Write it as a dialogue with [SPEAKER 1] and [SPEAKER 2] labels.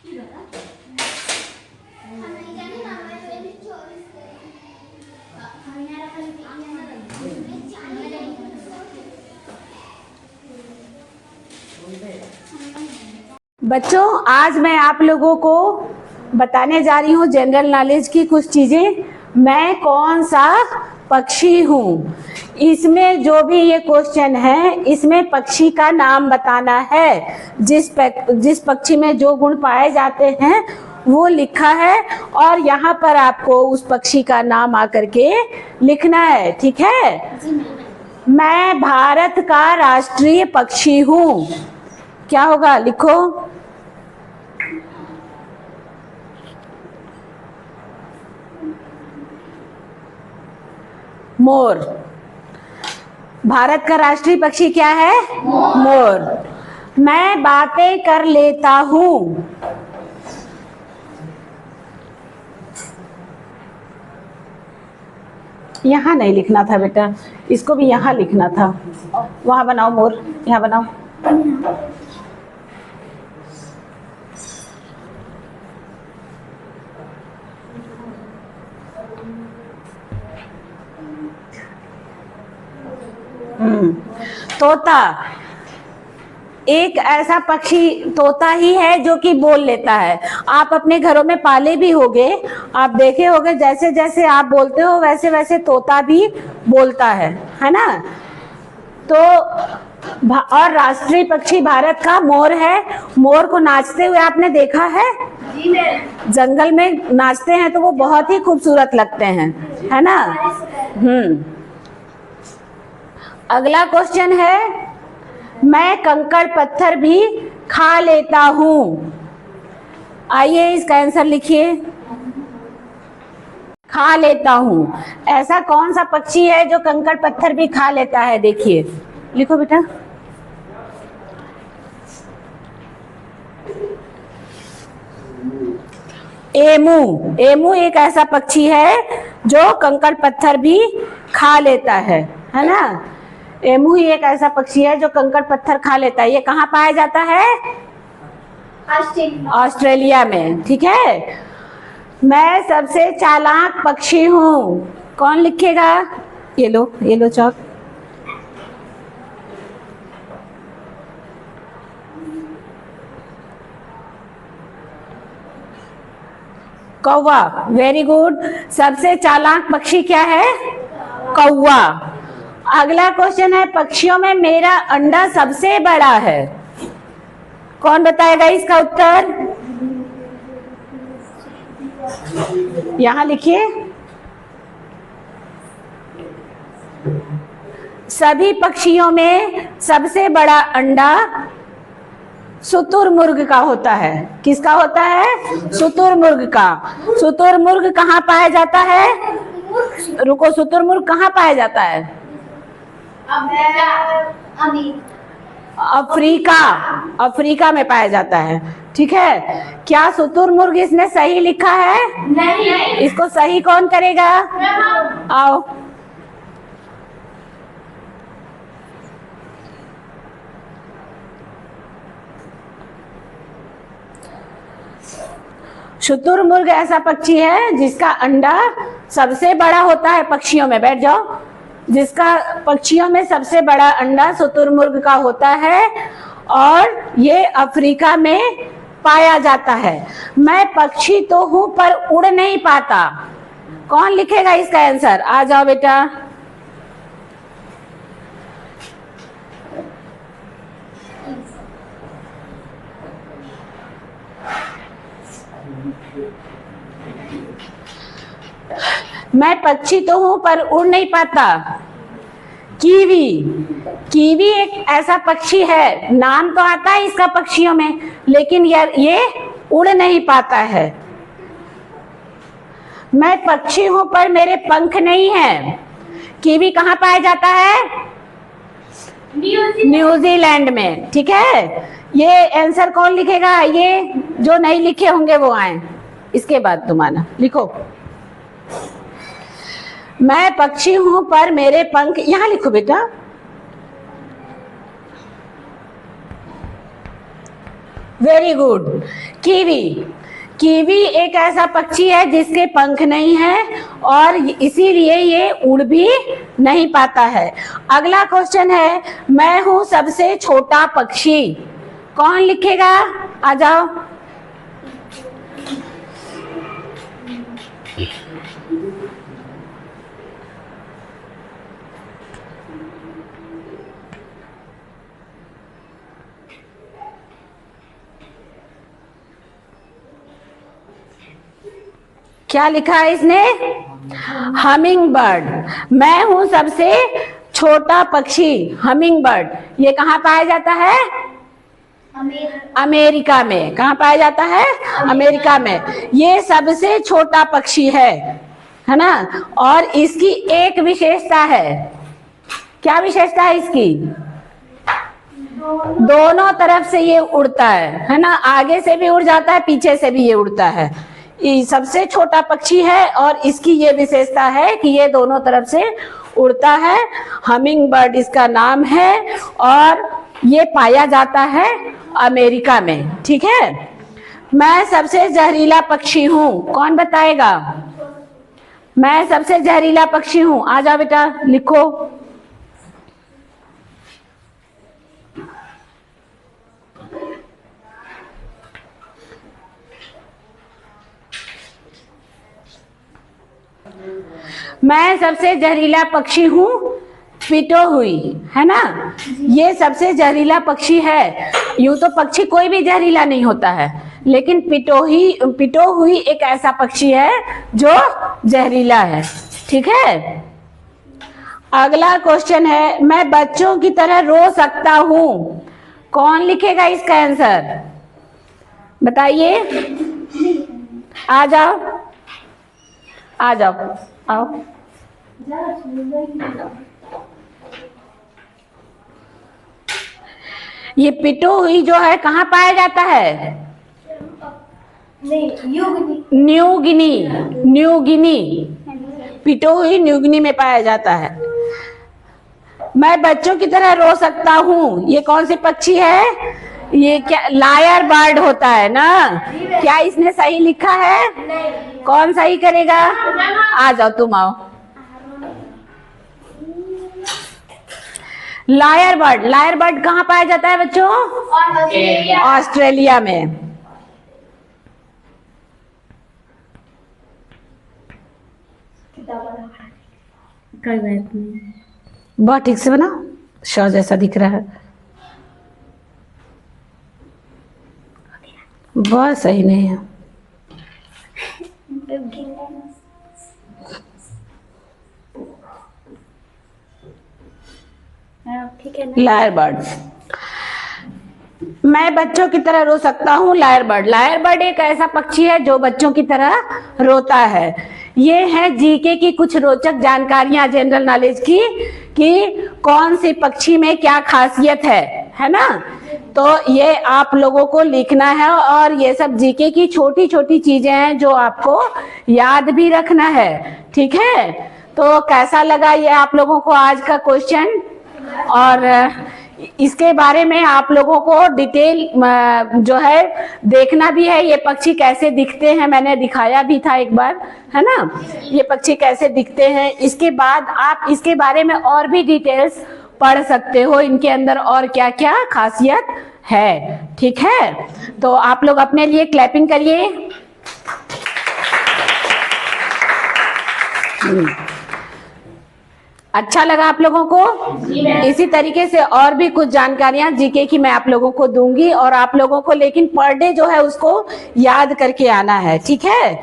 [SPEAKER 1] बच्चों, आज मैं आप लोगों को बताने जा रही हूँ जनरल नॉलेज की कुछ चीजें। मैं कौन सा पक्षी हूँ। इसमें जो भी ये क्वेश्चन है, इसमें पक्षी का नाम बताना है। जिस पक्षी में जो गुण पाए जाते हैं वो लिखा है, और यहाँ पर आपको उस पक्षी का नाम आकर के लिखना है। ठीक है। मैं भारत का राष्ट्रीय पक्षी हूँ। क्या होगा, लिखो। मोर। भारत का राष्ट्रीय पक्षी क्या है? मोर। मैं बातें कर लेता हूँ। यहाँ नहीं लिखना था बेटा, इसको भी यहाँ लिखना था। वहां बनाओ मोर, यहाँ बनाओ। तोता एक ऐसा पक्षी, तोता ही है जो कि बोल लेता है। आप अपने घरों में पाले भी होगे, आप देखे होगे, जैसे जैसे आप बोलते हो वैसे वैसे तोता भी बोलता है ना। तो और राष्ट्रीय पक्षी भारत का मोर है। मोर को नाचते हुए आपने देखा है? जंगल में नाचते हैं तो वो बहुत ही खूबसूरत लगते हैं, है ना। अगला क्वेश्चन है, मैं कंकड़ पत्थर भी खा लेता हूँ। आइए इसका आंसर लिखिए। खा लेता हूँ। ऐसा कौन सा पक्षी है जो कंकड़ पत्थर भी खा लेता है? देखिए, लिखो बेटा। एमू। एमू एक ऐसा पक्षी है जो कंकड़ पत्थर भी खा लेता है ना। एमू ही एक ऐसा पक्षी है जो कंकड़ पत्थर खा लेता है। ये कहाँ पाया जाता है? ऑस्ट्रेलिया में। ठीक है। मैं सबसे चालाक पक्षी हूँ। कौन लिखेगा? ये लो चौक। कौवा। Very good. सबसे चालाक पक्षी क्या है? कौवा। अगला क्वेश्चन है, पक्षियों में मेरा अंडा सबसे बड़ा है। कौन बताएगा इसका उत्तर? यहां लिखिए। सभी पक्षियों में सबसे बड़ा अंडा शुतुरमुर्ग का होता है। किसका होता है? शुतुरमुर्ग का। शुतुरमुर्ग कहाँ पाया जाता है? रुको, शुतुरमुर्ग कहाँ पाया जाता है? अफ्रीका। अफ्रीका में पाया जाता है। ठीक है। क्या शुतुरमुर्ग इसने सही लिखा है? नहीं। इसको सही कौन करेगा? आओ। शुतुरमुर्ग ऐसा पक्षी है जिसका अंडा सबसे बड़ा होता है पक्षियों में। बैठ जाओ। जिसका पक्षियों में सबसे बड़ा अंडा शुतुरमुर्ग का होता है, और ये अफ्रीका में पाया जाता है। मैं पक्षी तो हूं पर उड़ नहीं पाता। कौन लिखेगा इसका आंसर? आ जाओ बेटा। मैं पक्षी तो हूं पर उड़ नहीं पाता। कीवी। कीवी एक ऐसा पक्षी है, नाम तो आता है इसका पक्षियों में, लेकिन ये उड़ नहीं पाता है। मैं पक्षी हूं पर मेरे पंख नहीं है। कीवी कहाँ पाया जाता है? न्यूजीलैंड में। ठीक है। ये आंसर कौन लिखेगा? ये जो नहीं लिखे होंगे वो आए इसके बाद। तुम्हारा लिखो। मैं पक्षी हूं पर मेरे पंख, यहां लिखो बेटा। Very good. कीवी, कीवी एक ऐसा पक्षी है जिसके पंख नहीं है और इसीलिए ये उड़ भी नहीं पाता है। अगला क्वेश्चन है, मैं हूं सबसे छोटा पक्षी। कौन लिखेगा? आ जाओ। क्या लिखा है इसने? Humming bird. मैं हूं सबसे छोटा पक्षी, हमिंग बर्ड। ये कहाँ पाया जाता है? अमेरिका में। कहाँ पाया जाता है? अमेरिका में। ये सबसे छोटा पक्षी है ना? और इसकी एक विशेषता है। क्या विशेषता है इसकी? दोनों तरफ से ये उड़ता है ना? आगे से भी उड़ जाता है, पीछे से भी ये उड़ता है। ये सबसे छोटा पक्षी है और इसकी ये विशेषता है कि ये दोनों तरफ से उड़ता है। हमिंग बर्ड इसका नाम है और ये पाया जाता है अमेरिका में। ठीक है। मैं सबसे जहरीला पक्षी हूँ। कौन बताएगा? मैं सबसे जहरीला पक्षी हूँ। आ जाओ बेटा, लिखो। मैं सबसे जहरीला पक्षी हूँ पिटो हुई, है ना? ये सबसे जहरीला पक्षी है। यूं तो पक्षी कोई भी जहरीला नहीं होता है, लेकिन पिटो हुई एक ऐसा पक्षी है जो जहरीला है। ठीक है। अगला क्वेश्चन है, मैं बच्चों की तरह रो सकता हूँ। कौन लिखेगा इसका आंसर? बताइए। आ जाओ, आ जाओ, आओ। ये पिटो हुई जो है कहाँ पाया जाता है? New Guinea. New Guinea. पिटो हुई न्यू गिनी में पाया जाता है। मैं बच्चों की तरह रो सकता हूँ। ये कौन सी पक्षी है? ये क्या लायर बर्ड होता है ना? क्या इसने सही लिखा है? कौन सही करेगा? आ जाओ, तुम आओ। Lawyer bird. लायर बर्ड कहाँ पाया जाता है बच्चों? ऑस्ट्रेलिया में। बहुत ठीक से बनाओ, शौ जैसा दिख रहा है। बहुत सही नहीं है। लायर बर्ड। मैं बच्चों की तरह रो सकता हूँ। Lawyer bird. लायर बर्ड एक ऐसा पक्षी है जो बच्चों की तरह रोता है। ये है जीके की कुछ रोचक जानकारियां जनरल नॉलेज की, कि कौन सी पक्षी में क्या खासियत है ना? तो ये आप लोगों को लिखना है और ये सब जीके की छोटी छोटी चीजें हैं जो आपको याद भी रखना है। ठीक है। तो कैसा लगा ये आप लोगों को आज का क्वेश्चन? और इसके बारे में आप लोगों को डिटेल जो है देखना भी है। ये पक्षी कैसे दिखते हैं मैंने दिखाया भी था एक बार, है ना? ये पक्षी कैसे दिखते हैं। इसके बाद आप इसके बारे में और भी डिटेल्स पढ़ सकते हो, इनके अंदर और क्या क्या खासियत है। ठीक है। तो आप लोग अपने लिए क्लैपिंग करिए। अच्छा लगा आप लोगों को? इसी तरीके से और भी कुछ जानकारियां जीके की मैं आप लोगों को दूंगी और आप लोगों को लेकिन पर डे जो है उसको याद करके आना है। ठीक है।